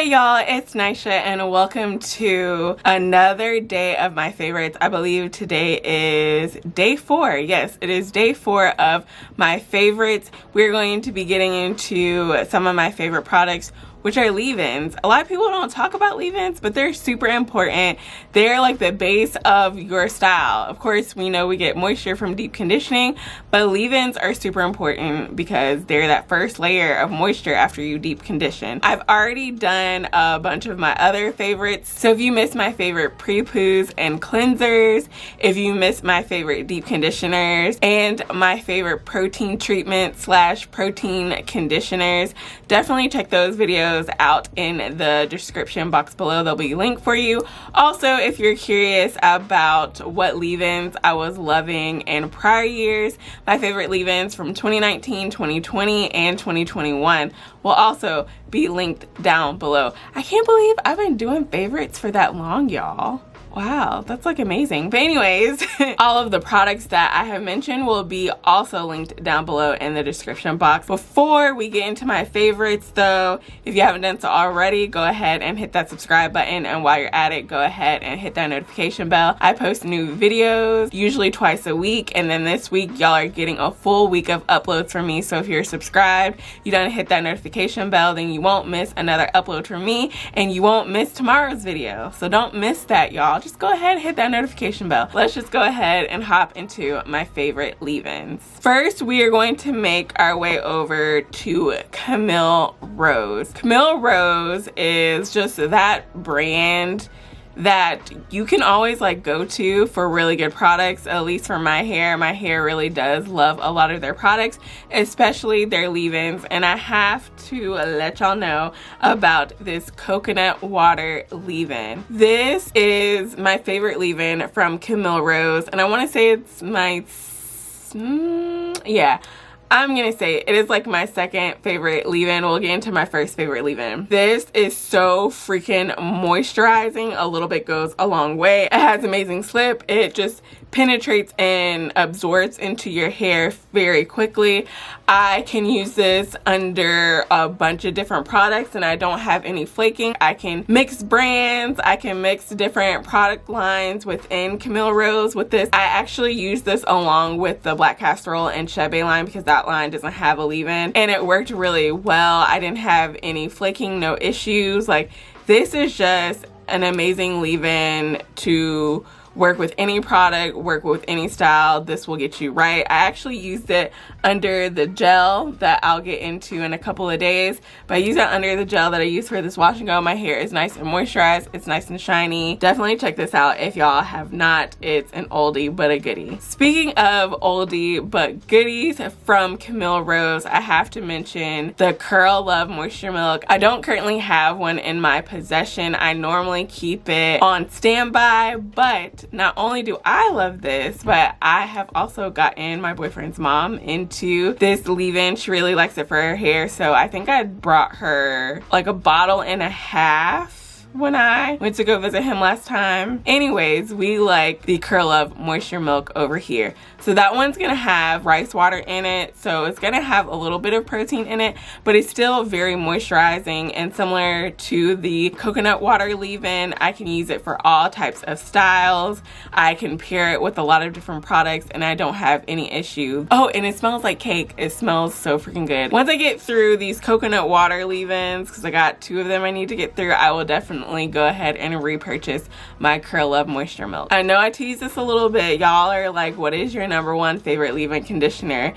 y'all, it's Nisha and welcome to another day of my favorites. I believe today is day 4. Yes, it is day 4 of my favorites. We're going to be getting into some of my favorite products, which are leave-ins. A lot of people don't talk about leave-ins, but they're super important. They're like the base of your style. Of course, we know we get moisture from deep conditioning, but leave-ins are super important because they're that first layer of moisture after you deep condition. I've already done a bunch of my other favorites. So if you missed my favorite pre-poos and cleansers, if you missed my favorite deep conditioners and my favorite protein treatment / protein conditioners, definitely check those videos out in the description box below. There'll be a link for you. Also, if you're curious about what leave-ins I was loving in prior years, my favorite leave-ins from 2019, 2020, and 2021 will also be linked down below. I can't believe I've been doing favorites for that long, y'all. Wow, that's like amazing. But anyways, all of the products that I have mentioned will be also linked down below in the description box. Before we get into my favorites though, if you haven't done so already, go ahead and hit that subscribe button, and while you're at it, go ahead and hit that notification bell. I post new videos usually twice a week, and then this week y'all are getting a full week of uploads from me. So if you're subscribed, you don't hit that notification bell, then you won't miss another upload from me and you won't miss tomorrow's video. So don't miss that, y'all. Just go ahead and hit that notification bell. Let's just go ahead and hop into my favorite leave-ins. First, we are going to make our way over to Camille Rose. Camille Rose is just that brand that you can always like go to for really good products. At least for my hair really does love a lot of their products, especially their leave-ins. And I have to let y'all know about this coconut water leave-in. This is my favorite leave-in from Camille Rose, and I want to say it's my I'm gonna say it is like my second favorite leave-in. We'll get into my first favorite leave-in. This is so freaking moisturizing. A little bit goes a long way. It has amazing slip. It just penetrates and absorbs into your hair very quickly. I can use this under a bunch of different products and I don't have any flaking. I can mix brands. I can mix different product lines within Camille Rose with this. I actually use this along with the Black Castor Oil and Shebe line because that line doesn't have a leave-in, and it worked really well. I didn't have any flaking, no issues. Like, this is just an amazing leave-in to work with any product, work with any style. This will get you right. I actually used it under the gel that I'll get into in a couple of days, but I use it under the gel that I use for this wash and go. My hair is nice and moisturized. It's nice and shiny. Definitely check this out if y'all have not. It's an oldie but a goodie. Speaking of oldie but goodies from Camille Rose, I have to mention the Curl Love Moisture Milk. I don't currently have one in my possession. I normally keep it on standby, but not only do I love this, but I have also gotten my boyfriend's mom into this leave-in. She really likes it for her hair, so I think I brought her like a bottle and a half when I went to go visit him last time. Anyways, we like the Curl Love Moisture Milk over here. So that one's gonna have rice water in it, so it's gonna have a little bit of protein in it, but it's still very moisturizing, and similar to the coconut water leave-in, I can use it for all types of styles. I can pair it with a lot of different products and I don't have any issue. Oh, and it smells like cake. It smells so freaking good. Once I get through these coconut water leave-ins, because I got 2 of them I need to get through, I will definitely go ahead and repurchase my Curl Love Moisture Milk. I know I tease this a little bit. Y'all are like, what is your #1 favorite leave-in conditioner?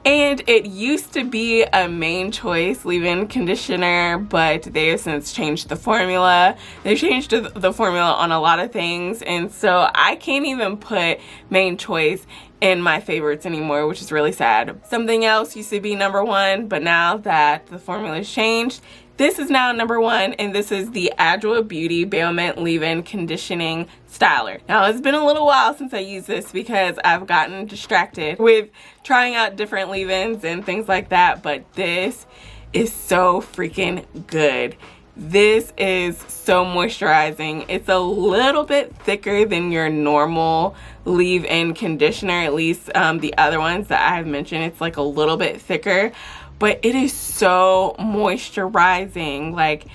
And it used to be a main choice leave-in conditioner, but they have since changed the formula. They've changed the formula on a lot of things, and so I can't even put main choice in my favorites anymore, which is really sad. Something else used to be #1, but now that the formula's changed, this is now #1, and this is the Agile Beauty Bailment Leave-In Conditioning Styler. Now, it's been a little while since I used this because I've gotten distracted with trying out different leave-ins and things like that, but this is so freaking good. This is so moisturizing. It's a little bit thicker than your normal leave-in conditioner, at least the other ones that I have mentioned. It's like a little bit thicker, but it is so moisturizing. Like,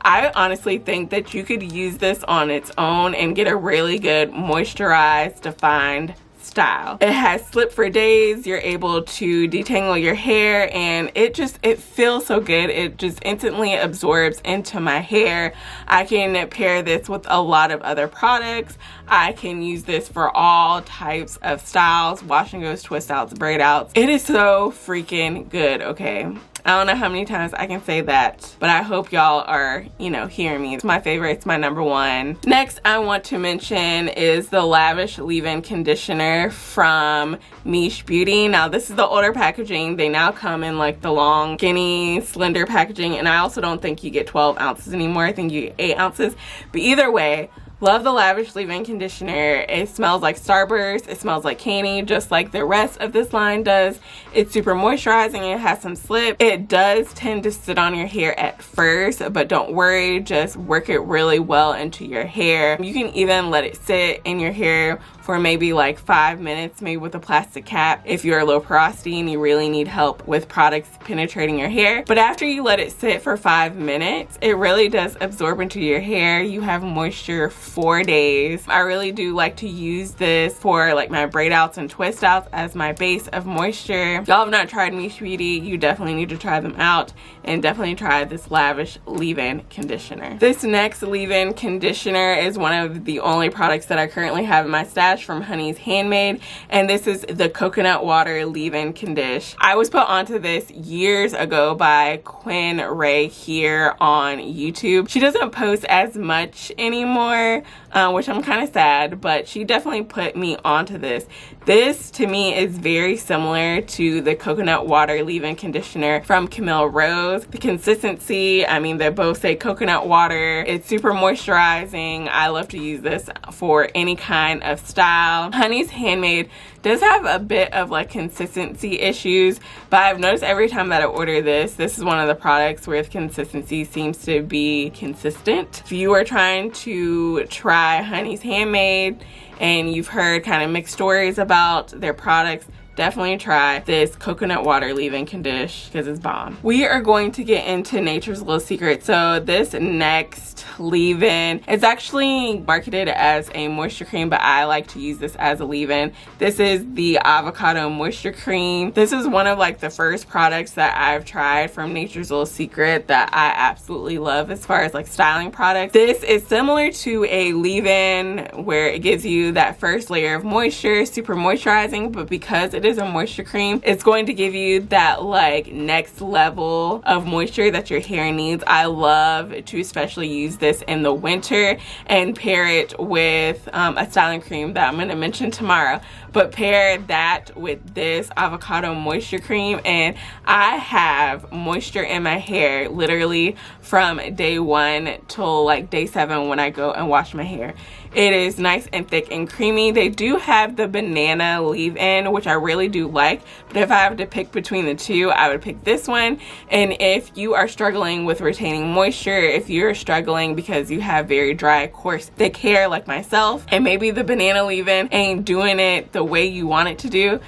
I honestly think that you could use this on its own and get a really good moisturized, defined style. It has slip for days. You're able to detangle your hair, and it feels so good. It just instantly absorbs into my hair. I can pair this with a lot of other products. I can use this for all types of styles, wash and goes, twist outs, braid outs. It is so freaking good, okay? I don't know how many times I can say that, but I hope y'all are, you know, hearing me. It's my favorite. It's my number one. Next, I want to mention is the Lavish Leave-In Conditioner from Miche Beauty. Now, this is the older packaging. They now come in like the long, skinny, slender packaging, and I also don't think you get 12 ounces anymore. I think you get 8 ounces. But either way, love the Lavish Leave-In Conditioner. It smells like Starburst. It smells like candy, just like the rest of this line does. It's super moisturizing. It has some slip. It does tend to sit on your hair at first, but don't worry. Just work it really well into your hair. You can even let it sit in your hair for maybe like 5 minutes, maybe with a plastic cap if you're low porosity and you really need help with products penetrating your hair. But after you let it sit for 5 minutes, it really does absorb into your hair. You have moisture 4 days. I really do like to use this for like my braid outs and twist outs as my base of moisture. Y'all have not tried Miche Beauty, you definitely need to try them out, and definitely try this Lavish Leave-In Conditioner. This next leave-in conditioner is one of the only products that I currently have in my stash from Honey's Handmade, and this is the Coconut Water Leave-In Condish. I was put onto this years ago by Quinn Ray here on YouTube. She doesn't post as much anymore, which I'm kind of sad, but she definitely put me onto this. This to me is very similar to the Coconut Water Leave-In Conditioner from Camille Rose. The consistency, I mean, they both say coconut water. It's super moisturizing. I love to use this for any kind of style. Honey's Handmade does have a bit of like consistency issues, but I've noticed every time that I order this is one of the products where the consistency seems to be consistent. If you are trying to try Honey's Handmade and you've heard kind of mixed stories about their products, definitely try this Coconut Water Leave-In Condish because it's bomb. We are going to get into Nature's Little Secret. So this next leave-in, it's actually marketed as a moisture cream, but I like to use this as a leave-in. This is the Avocado Moisture Cream. This is one of like the first products that I've tried from Nature's Little Secret that I absolutely love as far as like styling products. This is similar to a leave-in where it gives you that first layer of moisture, super moisturizing, but because it is a moisture cream, it's going to give you that like next level of moisture that your hair needs. I love to especially use this in the winter and pair it with a styling cream that I'm going to mention tomorrow, but pair that with this avocado moisture cream and I have moisture in my hair literally from day 1 till like day 7 when I go and wash my hair. It is nice and thick and creamy. They do have the banana leave-in, which I really do like, but if I have to pick between the two, I would pick this one. And if you are struggling with retaining moisture, if you're struggling because you have very dry, coarse, thick hair like myself, and maybe the banana leave-in ain't doing it the way you want it to do,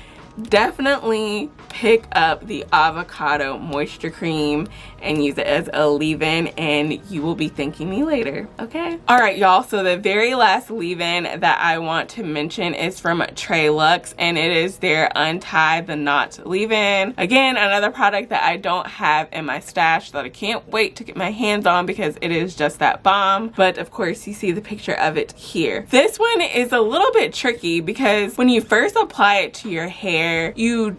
definitely pick up the avocado moisture cream and use it as a leave-in and you will be thanking me later, okay? All right, y'all, so the very last leave-in that I want to mention is from Trey Lux, and it is their Untie the Knot leave-in. Again, another product that I don't have in my stash that I can't wait to get my hands on because it is just that bomb, but of course you see the picture of it here. This one is a little bit tricky because when you first apply it to your hair, you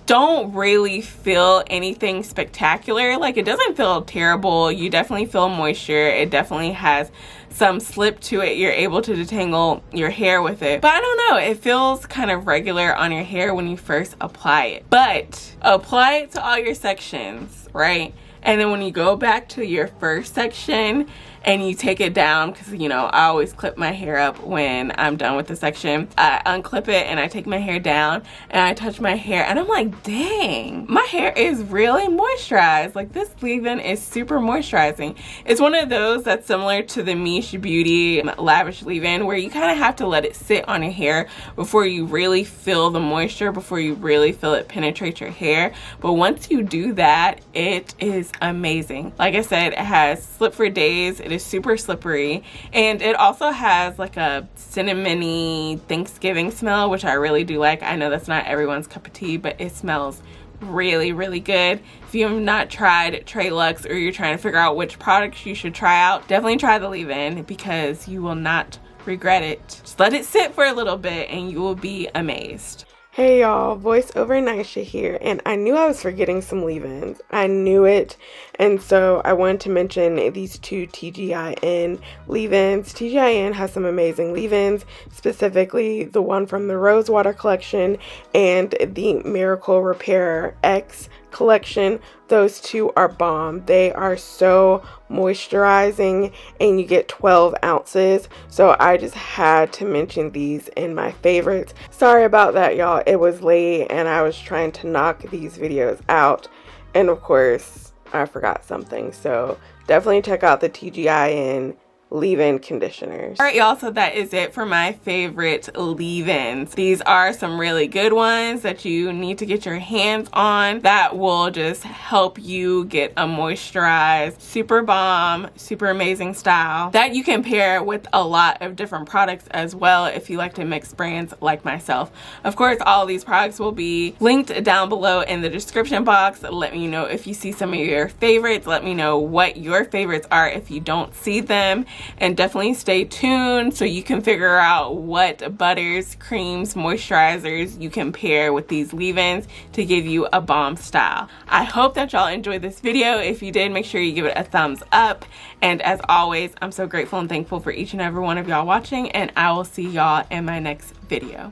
don't really feel anything spectacular. Like, it doesn't feel terrible. You definitely feel moisture. It definitely has some slip to it. You're able to detangle your hair with it. But I don't know, it feels kind of regular on your hair when you first apply it. But apply it to all your sections, right? And then when you go back to your first section and you take it down, because you know I always clip my hair up when I'm done with the section. I unclip it and I take my hair down and I touch my hair, and I'm like, dang, my hair is really moisturized. Like, this leave-in is super moisturizing. It's one of those that's similar to the Miche Beauty Lavish leave-in, where you kind of have to let it sit on your hair before you really feel the moisture, before you really feel it penetrate your hair. But once you do that, it is amazing. Like I said, it has slip for days. It is super slippery, and it also has like a cinnamony Thanksgiving smell, which I really do like. I know that's not everyone's cup of tea, but it smells really, really good. If you have not tried Trey Lux, or you're trying to figure out which products you should try out, definitely try the leave-in, because you will not regret it. Just let it sit for a little bit and you will be amazed. Hey y'all, VoiceOver Nisha here, and I knew I was forgetting some leave-ins. I knew it, and so I wanted to mention these two TGIN leave-ins. TGIN has some amazing leave-ins, specifically the one from the Rose Water collection and the Miracle Repair X collection. Those two are bomb. They are so moisturizing, and you get 12 ounces. So I just had to mention these in my favorites. Sorry about that, y'all. It was late and I was trying to knock these videos out, and of course I forgot something. So definitely check out the TGIN leave-in conditioners. All right, y'all, so that is it for my favorite leave-ins. These are some really good ones that you need to get your hands on that will just help you get a moisturized, super bomb, super amazing style that you can pair with a lot of different products as well, if you like to mix brands like myself. Of course, all of these products will be linked down below in the description box. Let me know if you see some of your favorites. Let me know what your favorites are if you don't see them. And definitely stay tuned so you can figure out what butters, creams, moisturizers you can pair with these leave-ins to give you a bomb style. I hope that y'all enjoyed this video. If you did, make sure you give it a thumbs up. And as always, I'm so grateful and thankful for each and every one of y'all watching, and I will see y'all in my next video.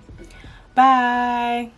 Bye.